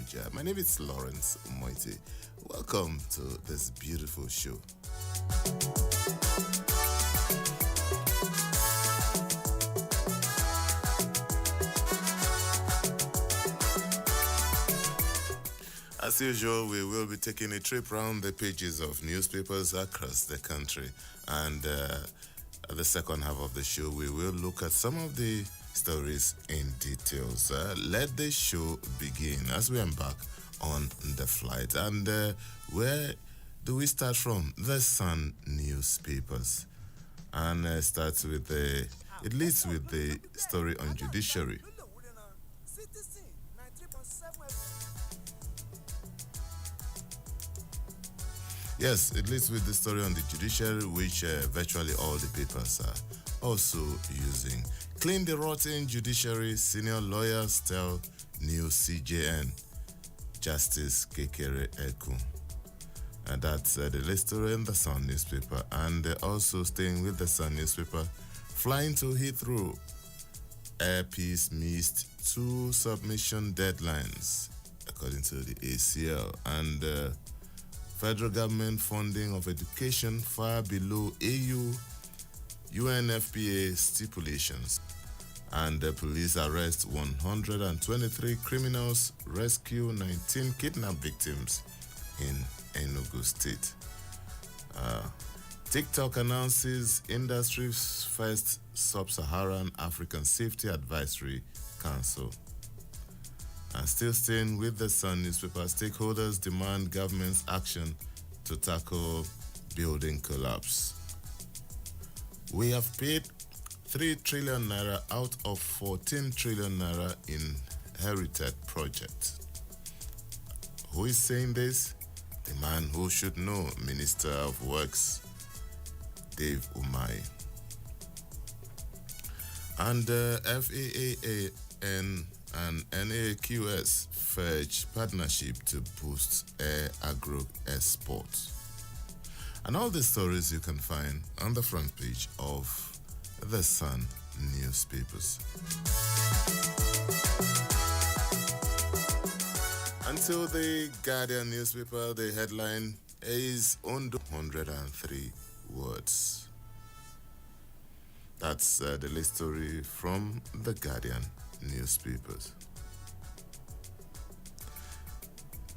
Abuja. My name is Lawrence Moiti. Welcome to this beautiful show. As usual, we will be taking a trip around the pages of newspapers across the country. And at the second half of the show, we will look at some of the stories in details. Let the show begin as we embark on the flight. And where do we start from? The Sun newspapers. And starts with it leads with the story on judiciary. Yes, it leads with the story on the judiciary, which virtually all the papers are also using. Clean the rotten judiciary, senior lawyers tell new CJN, Justice Kekere Eku. And that's the latest story in the Sun newspaper. And also staying with the Sun newspaper, flying to Heathrow. Air Peace missed 2 submission deadlines, according to the ACL. And federal government funding of education far below AU UNFPA stipulations. And the police arrest 123 criminals, rescue 19 kidnap victims in Enugu State. TikTok announces industry's first Sub-Saharan African Safety Advisory Council. And still staying with the Sun newspaper, stakeholders demand government's action to tackle building collapse. We have paid 3 trillion naira out of 14 trillion naira inherited project. Who is saying this? The man who should know, Minister of Works, Dave Umahi. And FAAN and NAQS forge partnership to boost air agro export. And all these stories you can find on the front page of the Sun newspapers. Until the Guardian newspaper, the headline is under 103 words. That's the latest story from the Guardian newspapers.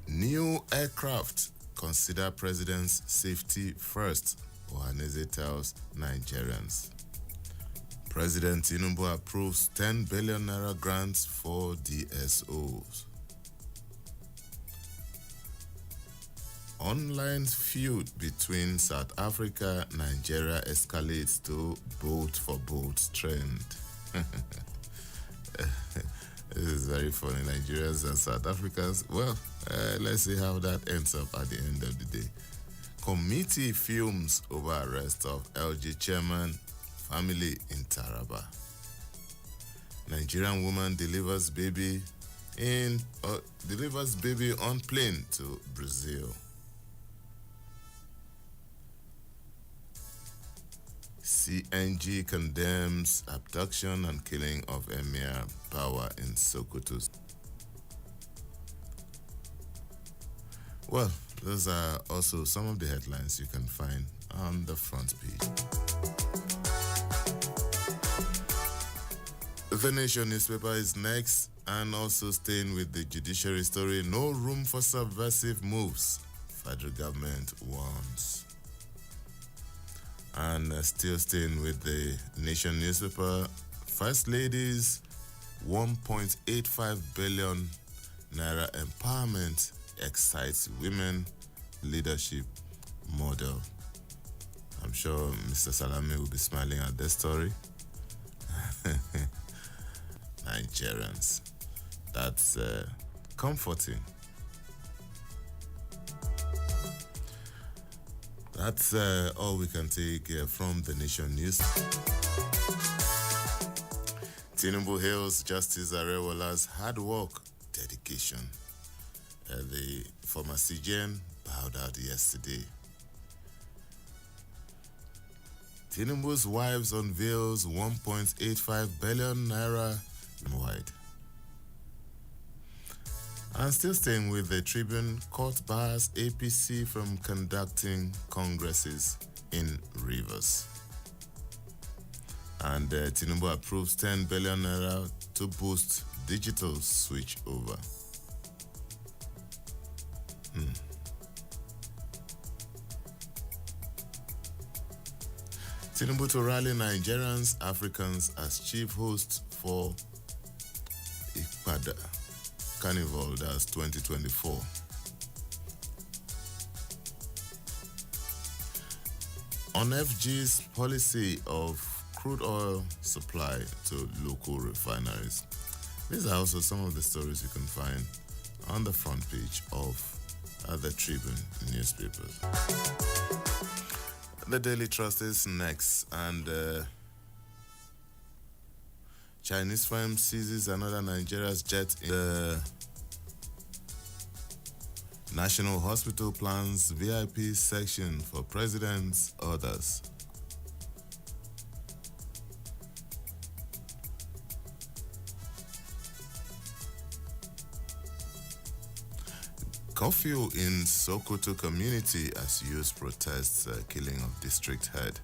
New aircraft, consider president's safety first, Ohanaeze tells Nigerians. President Tinubu approves 10 billion naira grants for DSOs. Online feud between South Africa and Nigeria escalates to boat for boat trend. This is very funny. Nigerians and South Africans. Well, let's see how that ends up at the end of the day. Committee fumes over arrest of LG chairman family in Taraba. Nigerian woman delivers baby on plane to Brazil. CNG condemns abduction and killing of Emir Bawa in Sokoto. Well, those are also some of the headlines you can find on the front page. The Nation newspaper is next, and also staying with the judiciary story. No room for subversive moves, federal government warns. And still staying with the Nation newspaper, First Lady's 1.85 billion naira empowerment excites women leadership model. I'm sure Mr. Salame will be smiling at this story. Nigerians. That's comforting. That's all we can take from the Nation news. Tinubu hails Justice Arewola's hard work, dedication. The former CJN bowed out yesterday. Tinubu's wives unveils 1.85 billion naira wide. And still staying with the Tribune, court bars APC from conducting congresses in Rivers. And Tinubu approves 10 billion naira to boost digital switch over. Tinubu to rally Nigerians, Africans as chief host for Ipada Carnival, that's 2024. On FG's policy of crude oil supply to local refineries. These are also some of the stories you can find on the front page of the Tribune newspapers. The Daily Trust is next, and Chinese firm seizes another Nigeria's jet in the National Hospital plans VIP section for presidents, others. Curfew in Sokoto community as youth protests killing of district head.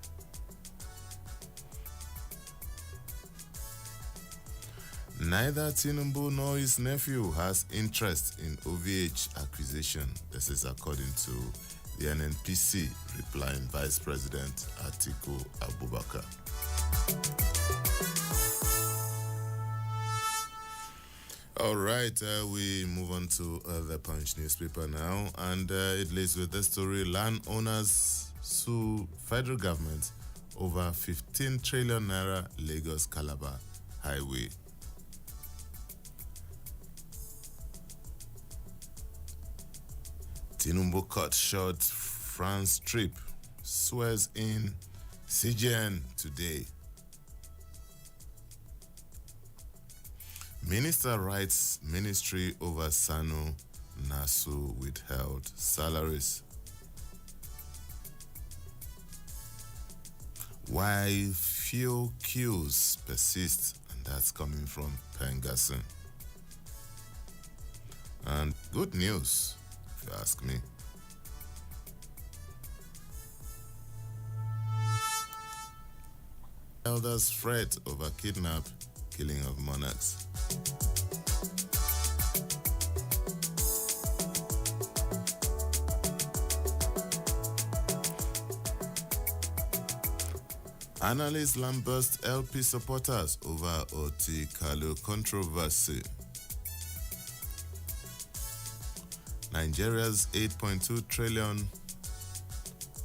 Neither Tinubu nor his nephew has interest in OVH acquisition. This is according to the NNPC, replying Vice President Atiku Abubakar. All right, we move on to the Punch newspaper now, and it leads with the story: landowners sue federal government over 15 trillion naira Lagos Calabar highway. Tinubu cut short France trip, swears in CGN today. Minister writes ministry over Sanu Nasu withheld salaries. Why fuel queues persist, and that's coming from Pengasson. And good news, if you ask me. Elders fret over kidnap, killing of monarchs. Analysts lambast LP supporters over Oti Kalu controversy. Nigeria's 8.2 trillion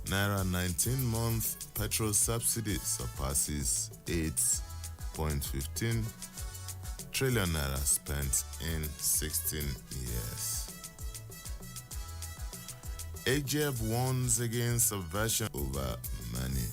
naira 19-month petrol subsidy surpasses 8.15 trillion naira spent in 16 years. AGF warns against subversion over money.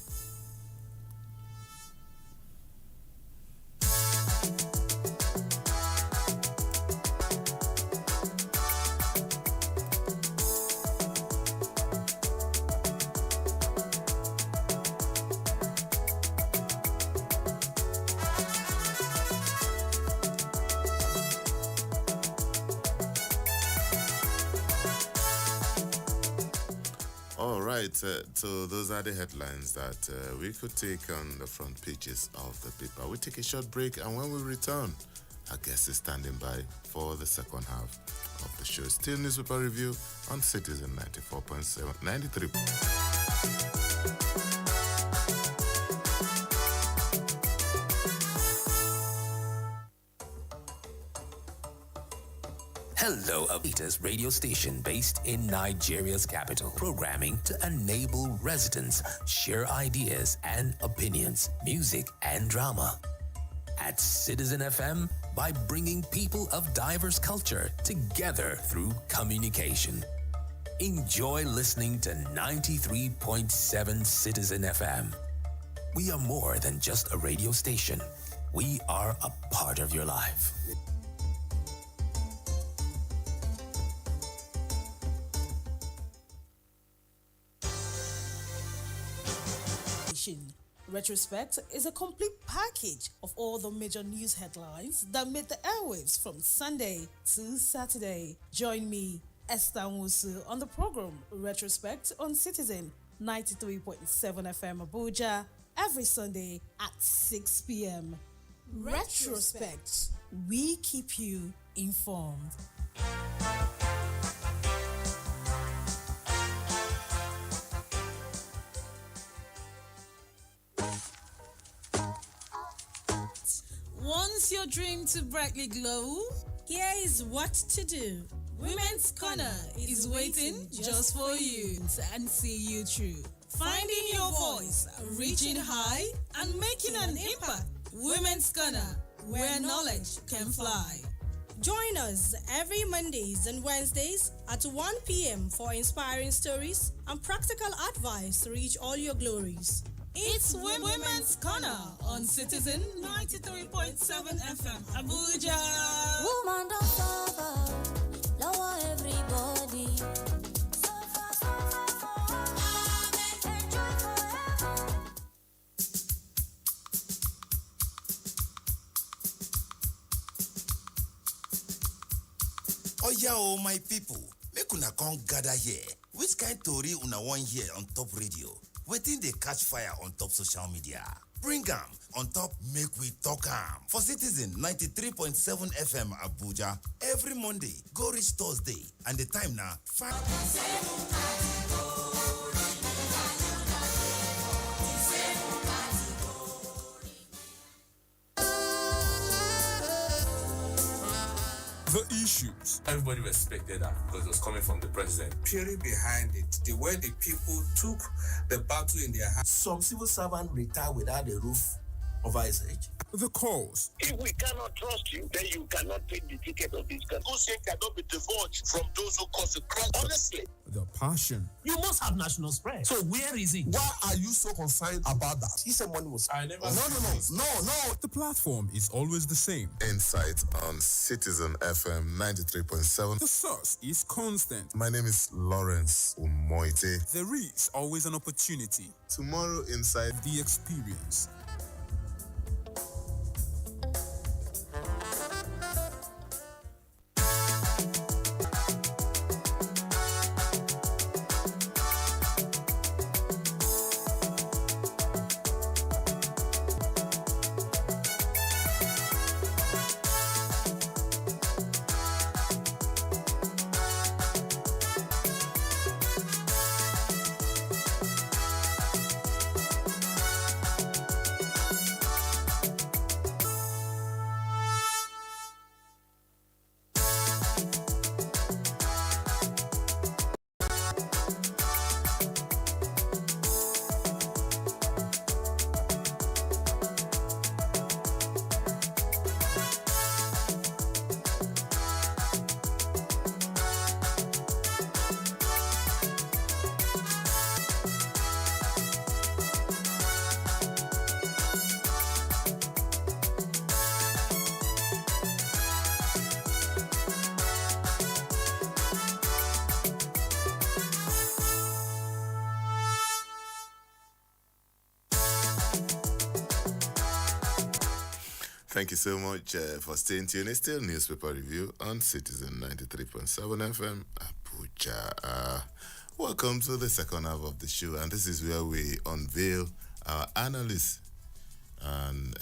All right, so those are the headlines that we could take on the front pages of the paper. We take a short break, and when we return, our guest is standing by for the second half of the show. Still newspaper review on Citizen 94.7, 93. Hello, Abita's radio station based in Nigeria's capital, programming to enable residents share ideas and opinions, music and drama. At Citizen FM, by bringing people of diverse culture together through communication. Enjoy listening to 93.7 Citizen FM. We are more than just a radio station. We are a part of your life. Retrospect is a complete package of all the major news headlines that made the airwaves from Sunday to Saturday. Join me, Esther Nwusu, on the program Retrospect on Citizen 93.7 FM Abuja every Sunday at 6 p.m. Retrospect. We keep you informed. Wants your dream to brightly glow? Here is what to do. Women's Corner is waiting just for you and see you through. Finding your voice, reaching high, and making an impact. Women's Corner, where knowledge can fly. Join us every Mondays and Wednesdays at 1 p.m. for inspiring stories and practical advice to reach all your glories. It's Women's Corner on Citizen 93.7 FM Abuja. Woman don't suffer, lower everybody. Enjoy forever. Oya o my people, make una come gather here. Which kind tori una wan hear on top radio? Wetin dey catch fire on top social media? Bring am on top make we talk am for Citizen 93.7 FM Abuja every Monday go reach Thursday and the time na 5. The issues. Everybody respected that because it was coming from the president. Theory behind it, the way the people took the battle in their hands. Some civil servant retire without a roof over his head. The cause. If we cannot trust you, then you cannot take the ticket of this country. Hussein cannot be divulged from those who cause the crime. Honestly. The passion. You must have national spread. So where is it? Why are you so concerned about that? He said money was. I never. No. The platform is always the same. Insight on Citizen FM 93.7. The source is constant. My name is Lawrence Umoite. There is always an opportunity. Tomorrow inside The experience. Thank you so much for staying tuned. It's still Newspaper Review on Citizen 93.7 FM Abuja. Welcome to the second half of the show, and this is where we unveil our analyst. And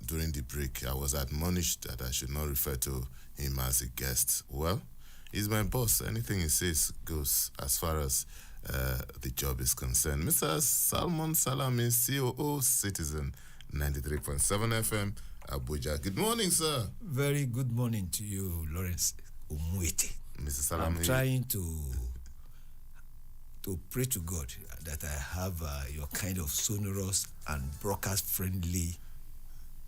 during the break, I was admonished that I should not refer to him as a guest. Well, he's my boss. Anything he says goes as far as the job is concerned. Mr. Salmon Salami, COO Citizen 93.7 FM Abuja. Good morning, sir. Very good morning to you, Lawrence Umuete. Mr. Salami. I'm trying to pray to God that I have your kind of sonorous and broadcast-friendly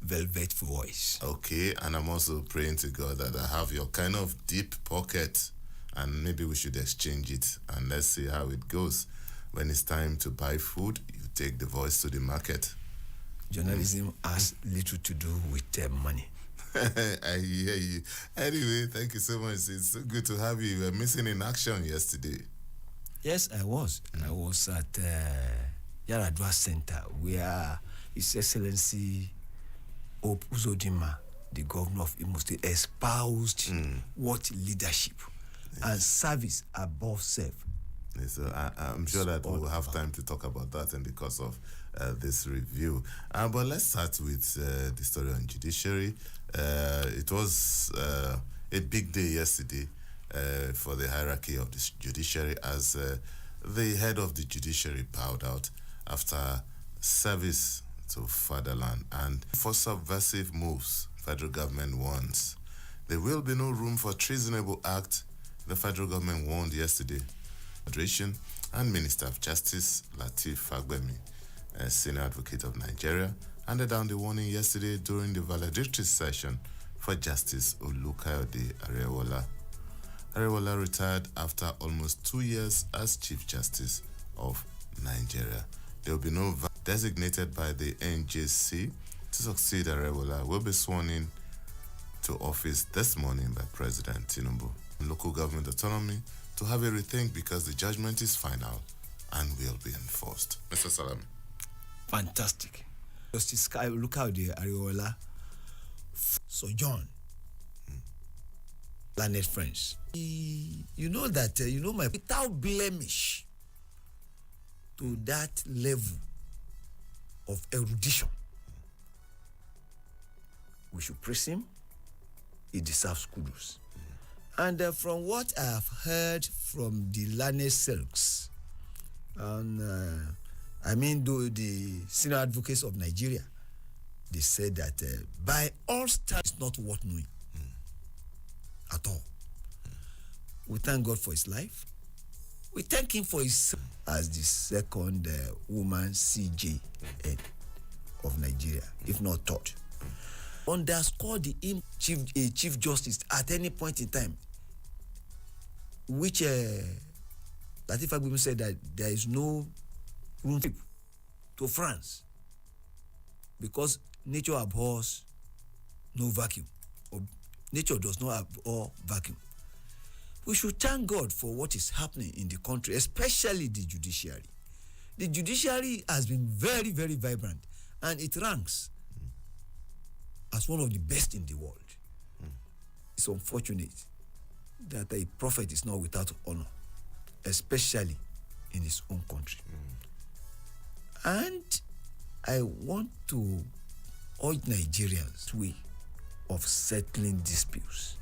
velvet voice. Okay, and I'm also praying to God that I have your kind of deep pocket, and maybe we should exchange it, and let's see how it goes. When it's time to buy food, you take the voice to the market. Journalism has little to do with money. I hear you. Anyway, thank you so much. It's so good to have you. You were missing in action yesterday. Yes, I was. I was at Yaradua Center where His Excellency Hope Uzodinma, the governor of Imo State, espoused what leadership and service above self. Yes, I'm sure that we'll have time to talk about that in the course of this review. But let's start with the story on judiciary. It was a big day yesterday for the hierarchy of the judiciary as the head of the judiciary bowed out after service to fatherland and for subversive moves federal government warns. There will be no room for treasonable act, the federal government warned yesterday. Federation and Minister of Justice Lateef Fagbemi, a senior advocate of Nigeria, handed down the warning yesterday during the valedictory session for Justice Olukayode Arewola. Arewola retired after almost 2 years as Chief Justice of Nigeria. There will be no designated by the NJC to succeed Arewola will be sworn in to office this morning by President Tinubu. Local government autonomy to have a rethink because the judgment is final and will be enforced. Mr. Salami. Fantastic. Justice Olukayode Arewola, so John, learned friends. You know that, my without blemish to that level of erudition, we should praise him. He deserves kudos. And from what I have heard from the learned circles, the senior advocates of Nigeria, they said that by all standards, it's not worth knowing at all. We thank God for his life. We thank him for his as the second woman CJN of Nigeria, if not third. Underscore the Chief Justice at any point in time, which Lateef Fagbemi said that there is no room to France because nature abhors no vacuum, or nature does not abhor vacuum. We should thank God for what is happening in the country, especially the judiciary. The judiciary has been very, very vibrant, and it ranks as one of the best in the world. It's unfortunate that a prophet is not without honor, especially in his own country. And I want to urge Nigerians way of settling disputes.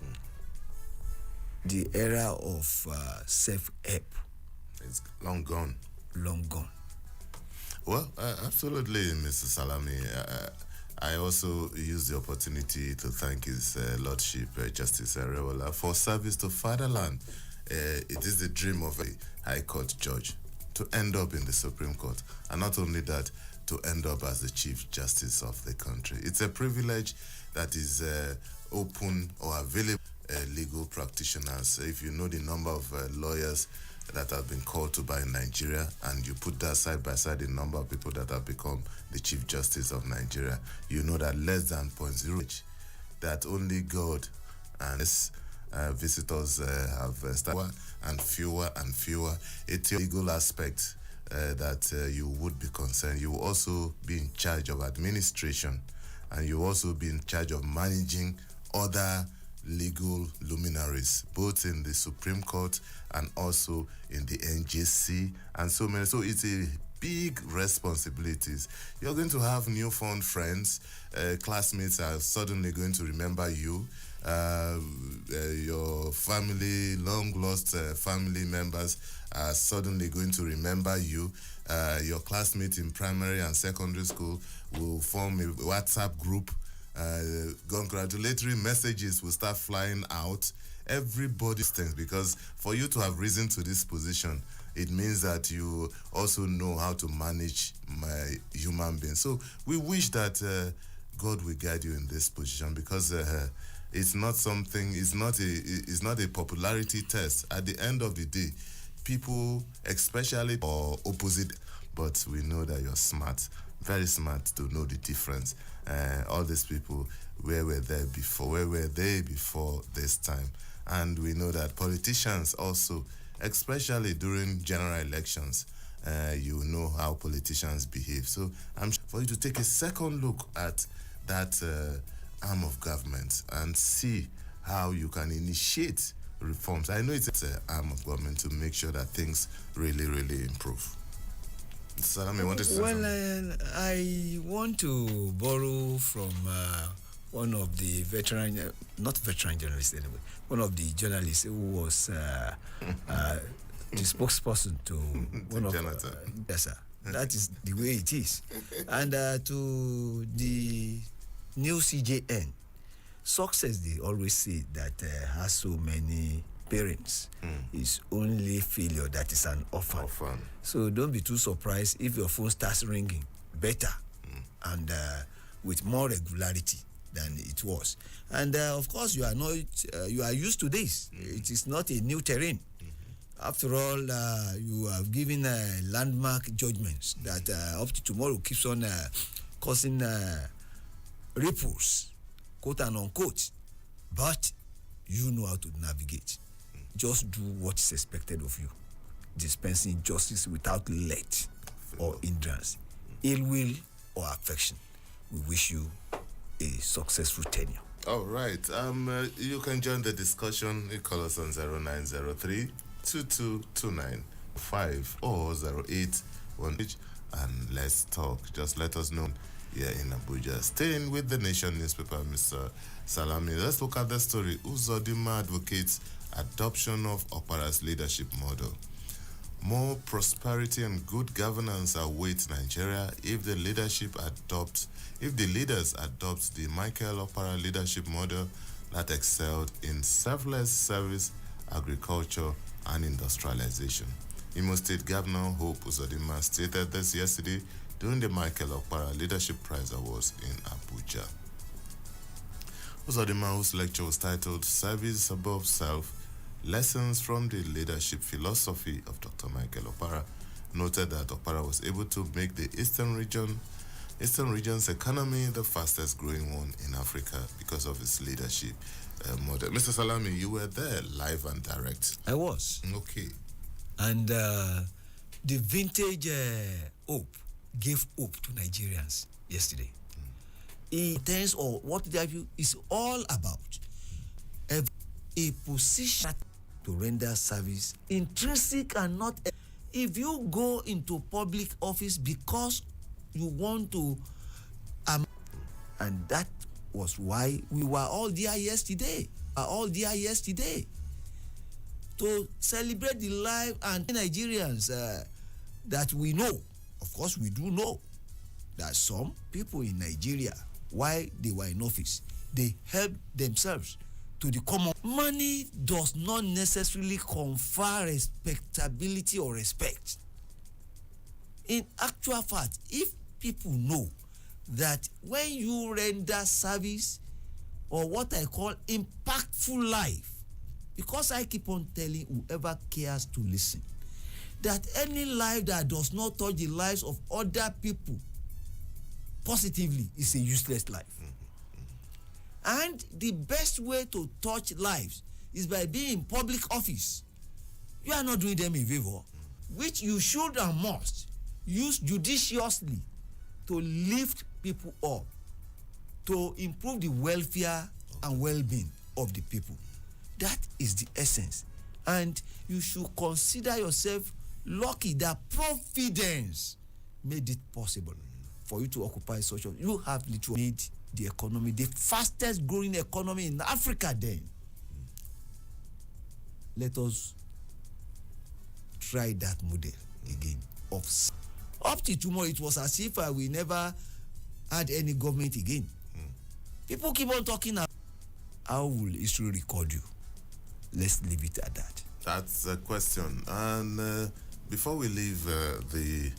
The era of self-help. It's long gone. Long gone. Well, absolutely, Mr. Salami. I also use the opportunity to thank His Lordship, Justice Arewola, for service to fatherland. It is the dream of a High Court judge to end up in the Supreme Court, and not only that, to end up as the Chief Justice of the country. It's a privilege that is open or available legal practitioners. If you know the number of lawyers that have been called to by Nigeria, and you put that side by side the number of people that have become the Chief Justice of Nigeria, you know that less than 0.0, that only God and his visitors have started, and fewer and fewer. It's a legal aspect that you would be concerned. You will also be in charge of administration, and you will also be in charge of managing other legal luminaries, both in the Supreme Court and also in the NJC and so many. So it's a big responsibilities. You're going to have newfound friends. Classmates are suddenly going to remember you. Your family, long-lost family members are suddenly going to remember you. Your classmates in primary and secondary school will form a WhatsApp group. Congratulatory messages will start flying out. Everybody thinks, because for you to have risen to this position, it means that you also know how to manage my human being. So we wish that God will guide you in this position, because it's not something. It's not a popularity test. At the end of the day, people, especially or opposite, but we know that you're smart, very smart to know the difference. All these people, where were they before? Where were they before this time? And we know that politicians also, especially during general elections, you know how politicians behave. So I'm for you to take a second look at that arm of government and see how you can initiate reforms. I know it's an arm of government to make sure that things really, really improve. Salami, what is I want to borrow from one of the veteran, not veteran journalists anyway, one of the journalists who was the spokesperson to one of yes, sir. That is the way it is. And to the new CJN, success, they always say that has so many parents is only failure that is an orphan. So don't be too surprised if your phone starts ringing better and with more regularity than it was. And of course, you are not you are used to this. It is not a new terrain. After all, you have given landmark judgments that up to tomorrow keeps on causing ripples, quote and unquote. But you know how to navigate. Just do what is expected of you. Dispensing justice without let or hindrance, ill will or affection. We wish you a successful tenure. All right. You can join the discussion. You call us on 0903 2229 or 081 and let's talk. Just let us know here in Abuja. Staying with the Nation newspaper, Mr. Salami. Let's look at the story. Uzodinma advocates adoption of Okpara's leadership model. More prosperity and good governance await Nigeria if the leaders adopt the Michael Okpara leadership model that excelled in selfless service, agriculture, and industrialization. Imo State Governor Hope Uzodinma stated this yesterday during the Michael Okpara Leadership Prize Awards in Abuja. Uzodinma, whose lecture was titled Service Above Self, Lessons from the Leadership Philosophy of Dr. Michael Okpara, noted that Okpara was able to make the Eastern region's economy the fastest growing one in Africa because of his leadership model. Mr. Salami, you were there live and direct. I was. Okay. And the vintage hope gave hope to Nigerians yesterday. In terms of what the view is all about, a position to render service, intrinsic and not. If you go into public office because you want to, and that was why we were all there yesterday. To celebrate the life and Nigerians that we know. Of course, we do know that some people in Nigeria, while they were in office, they helped themselves to the common. Money does not necessarily confer respectability or respect. In actual fact, if people know that when you render service or what I call impactful life, because I keep on telling whoever cares to listen, that any life that does not touch the lives of other people positively is a useless life. And the best way to touch lives is by being in public office. You are not doing them a favor, which you should and must use judiciously to lift people up, to improve the welfare and well-being of the people. That is the essence. And you should consider yourself lucky that Providence made it possible for you to occupy such a. You have literally made the economy the fastest growing economy in Africa then. Let us try that model again. Up to tomorrow, it was as if we never had any government again. People keep on talking about how will history record you? Let's leave it at that. That's a question. And before we leave the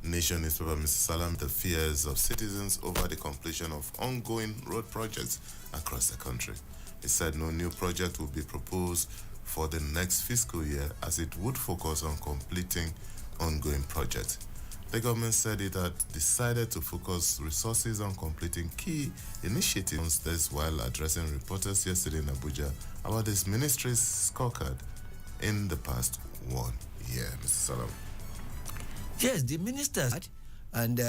Nation newspaper, Mr. Salam, the fears of citizens over the completion of ongoing road projects across the country. He said no new project will be proposed for the next fiscal year as it would focus on completing ongoing projects. The government said it had decided to focus resources on completing key initiatives. This while addressing reporters yesterday in Abuja about this ministry's scorecard in the past 1 year. Mr. Salam. Yes, the ministers, and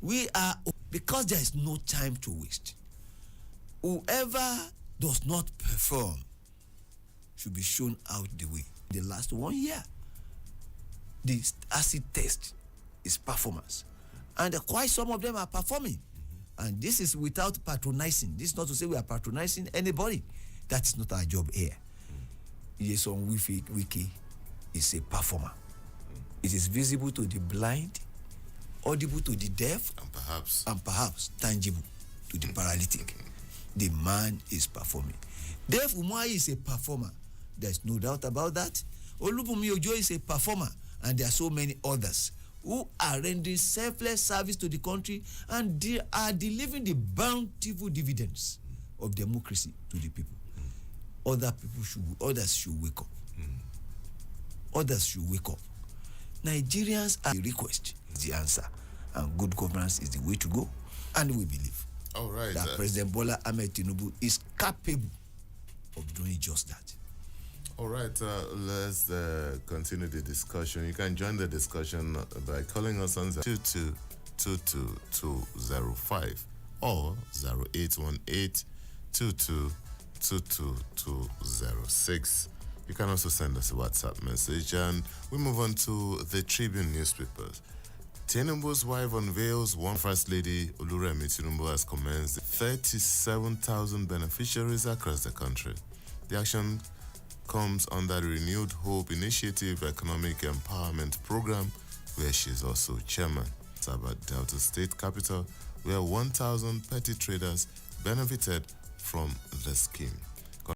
we are, because there is no time to waste. Whoever does not perform should be shown out the way. The last 1 year, the acid test is performance. And quite some of them are performing. And this is without patronizing. This is not to say we are patronizing anybody. That is not our job here. Jason Wiki is a performer. It is visible to the blind, audible to the deaf, and perhaps tangible to the paralytic. The man is performing. Dave Umahi is a performer. There's no doubt about that. Olubunmi Ojo is a performer, and there are so many others who are rendering selfless service to the country, and they are delivering the bountiful dividends of democracy to the people. Others should wake up. Others should wake up. Nigerians are the request is the answer, and good governance is the way to go. And we believe that President Bola Ahmed Tinubu is capable of doing just that. All right, let's continue the discussion. You can join the discussion by calling us on 2222205 or 0818-222206. You can also send us a WhatsApp message. And we move on to the Tribune newspapers. Tinubu's wife unveils one First Lady Oluremi Tinubu has commenced 37,000 beneficiaries across the country. The action comes under the Renewed Hope Initiative Economic Empowerment Program, where she is also chairman. It's about Delta State Capital, where 1,000 petty traders benefited from the scheme.